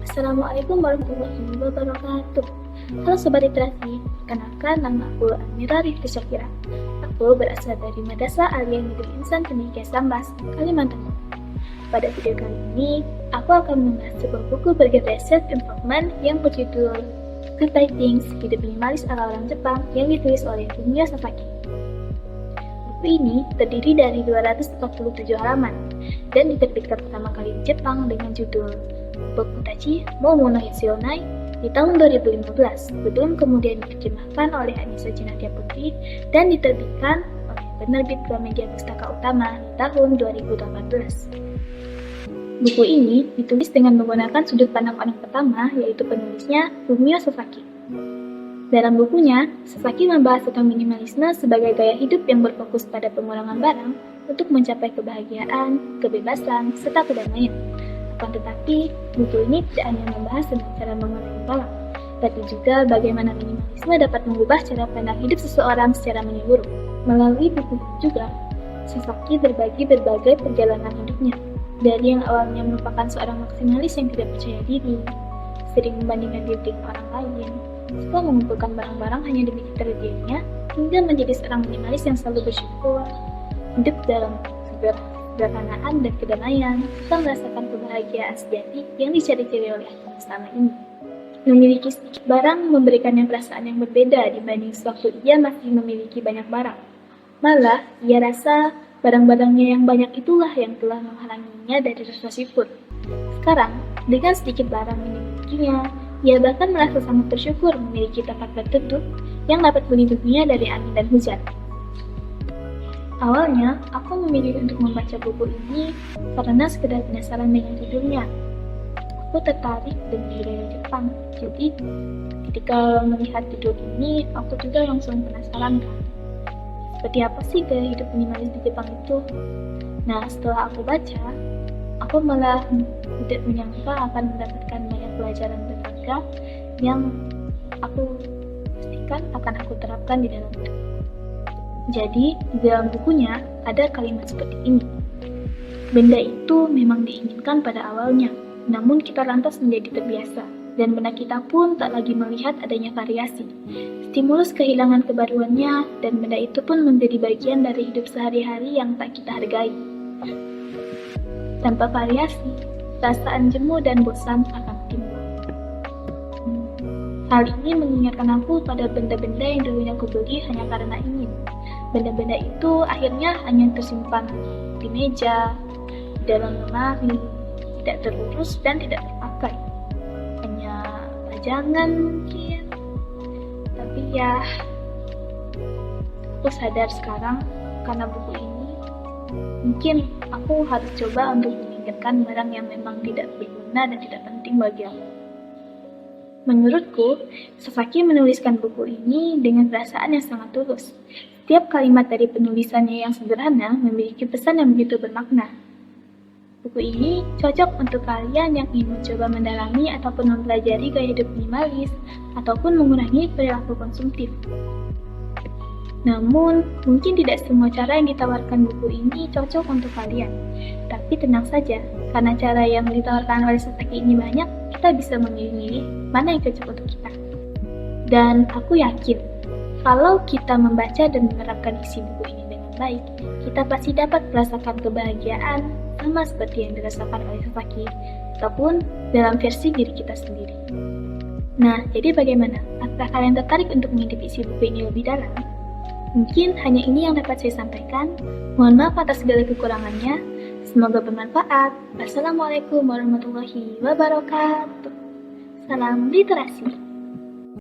Assalamualaikum warahmatullahi wabarakatuh. Halo Sobat Literasi, kenalkan nama aku Amira Rifki Syakira. Aku berasal dari Madrasah Aliyah Negeri Insan Pendidikan Sambas, Kalimantan Timur. Pada video kali ini, aku akan membahas sebuah buku bergenre self-improvement yang berjudul Good Bad Things, Hidup Minimalis ala orang Jepang yang ditulis oleh Fumio Sasaki. Buku ini terdiri dari 247 halaman dan diterbitkan pertama kali di Jepang dengan judul Bokutachi Mou no Hitsuonai di tahun 2015, sebelum kemudian diterjemahkan oleh Anissa Cinatia Putri dan diterbitkan oleh penerbit Gramedia Pustaka Utama di tahun 2018. Buku ini ditulis dengan menggunakan sudut pandang orang pertama, yaitu penulisnya Fumio Sasaki. Dalam bukunya, Sasaki membahas tentang minimalisme sebagai gaya hidup yang berfokus pada pengurangan barang untuk mencapai kebahagiaan, kebebasan, serta kedamaian. Akan tetapi, buku ini tidak hanya membahas tentang cara mengurangi barang, tapi juga bagaimana minimalisme dapat mengubah cara pandang hidup seseorang secara menyeluruh. Melalui buku ini juga, Sasaki berbagi berbagai perjalanan hidupnya, dari yang awalnya merupakan seorang maksimalis yang tidak percaya diri, sering membandingkan diri dengan orang lain, suka mengumpulkan barang-barang hanya demi terjadinya, hingga menjadi seorang minimalis yang selalu bersyukur, hidup dalam sederhanaan dan kedamaian, serta merasakan kebahagiaan sejati yang dicari-cari oleh agama selama ini. Memiliki sedikit barang memberikannya perasaan yang berbeda dibanding sewaktu ia masih memiliki banyak barang. Malah, ia rasa barang-barangnya yang banyak itulah yang telah menghalanginya dari rasa syukur. Sekarang, dengan sedikit barang yang dimilikinya, ia bahkan merasa sangat bersyukur memiliki tempat berteduh yang dapat melindunginya dari angin dan hujan. Awalnya, aku memilih untuk membaca buku ini karena sekedar penasaran dengan judulnya. Aku tertarik dengan budaya Jepang, jadi ketika melihat judul ini, aku juga langsung penasaran kan. Seperti apa sih gaya hidup minimalis di Jepang itu? Nah, setelah aku baca, aku malah tidak menyangka akan mendapatkan banyak pelajaran berharga yang aku pastikan akan aku terapkan di dalam hidup. Jadi, di dalam bukunya ada kalimat seperti ini. Benda itu memang diinginkan pada awalnya, namun kita lantas menjadi terbiasa, dan benak kita pun tak lagi melihat adanya variasi. Stimulus kehilangan kebaruannya, dan benda itu pun menjadi bagian dari hidup sehari-hari yang tak kita hargai. Tanpa variasi, perasaan jemu dan bosan akan timbul. Hal ini mengingatkan aku pada benda-benda yang dulunya aku beli hanya karena ingin. Benda-benda itu akhirnya hanya tersimpan di meja, di dalam lemari, tidak terurus dan tidak terpakai. Hanya pajangan mungkin. Tapi ya, aku sadar sekarang karena buku ini, mungkin aku harus coba untuk memikirkan barang yang memang tidak berguna dan tidak penting bagi aku. Menurutku, Sasaki menuliskan buku ini dengan perasaan yang sangat tulus. Setiap kalimat dari penulisannya yang sederhana memiliki pesan yang begitu bermakna. Buku ini cocok untuk kalian yang ingin mencoba mendalami ataupun mempelajari gaya hidup minimalis ataupun mengurangi perilaku konsumtif. Namun, mungkin tidak semua cara yang ditawarkan buku ini cocok untuk kalian. Tapi tenang saja, karena cara yang ditawarkan oleh Sasaki ini banyak, kita bisa memilih-milih mana yang cocok untuk kita. Dan aku yakin, kalau kita membaca dan menerapkan isi buku ini dengan baik, kita pasti dapat merasakan kebahagiaan sama seperti yang dirasakan oleh Sasaki, ataupun dalam versi diri kita sendiri. Nah, jadi bagaimana? Apakah kalian tertarik untuk mengintip isi buku ini lebih dalam? Mungkin hanya ini yang dapat saya sampaikan. Mohon maaf atas segala kekurangannya. Semoga bermanfaat. Wassalamualaikum warahmatullahi wabarakatuh. Salam literasi.